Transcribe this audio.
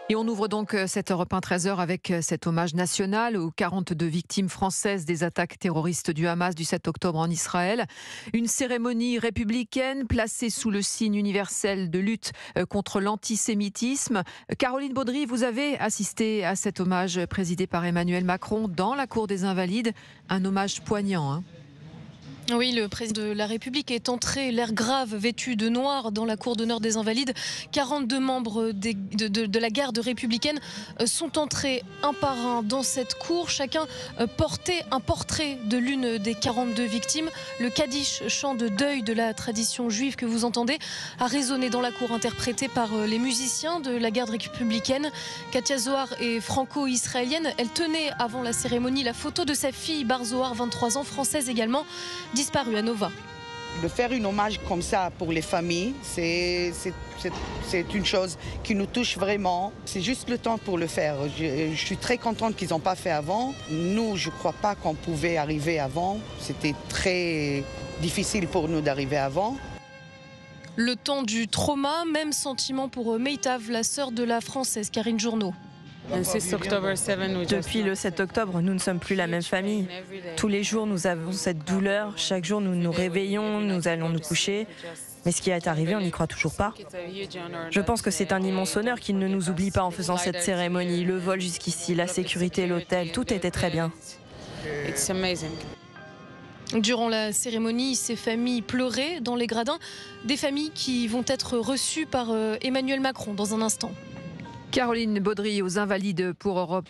Et on ouvre donc cette Europe 1 13h avec cet hommage national aux 42 victimes françaises des attaques terroristes du Hamas du 7 octobre en Israël. Une cérémonie républicaine placée sous le signe universel de lutte contre l'antisémitisme. Caroline Baudry, vous avez assisté à cet hommage présidé par Emmanuel Macron dans la Cour des Invalides. Un hommage poignant, hein. Oui, le président de la République est entré, l'air grave, vêtu de noir, dans la cour d'honneur des Invalides. 42 membres de la garde républicaine sont entrés un par un dans cette cour. Chacun portait un portrait de l'une des 42 victimes. Le Kaddish, chant de deuil de la tradition juive que vous entendez, a résonné dans la cour, interprété par les musiciens de la garde républicaine. Katia Zohar est franco-israélienne. Elle tenait avant la cérémonie la photo de sa fille Bar Zohar, 23 ans, française également, disparu à Nova. De faire un hommage comme ça pour les familles, c'est une chose qui nous touche vraiment. C'est juste le temps pour le faire. Je suis très contente qu'ils n'ont pas fait avant. Nous, je ne crois pas qu'on pouvait arriver avant. C'était très difficile pour nous d'arriver avant. Le temps du trauma, même sentiment pour Meitav, la sœur de la Française Karine Journeau. Depuis le 7 octobre, nous ne sommes plus la même famille. Tous les jours, nous avons cette douleur. Chaque jour, nous nous réveillons, nous allons nous coucher. Mais ce qui est arrivé, on n'y croit toujours pas. Je pense que c'est un immense honneur qu'il ne nous oublie pas en faisant cette cérémonie. Le vol jusqu'ici, la sécurité, l'hôtel, tout était très bien. Durant la cérémonie, ces familles pleuraient dans les gradins. Des familles qui vont être reçues par Emmanuel Macron dans un instant. Caroline Baudry aux Invalides pour Europe.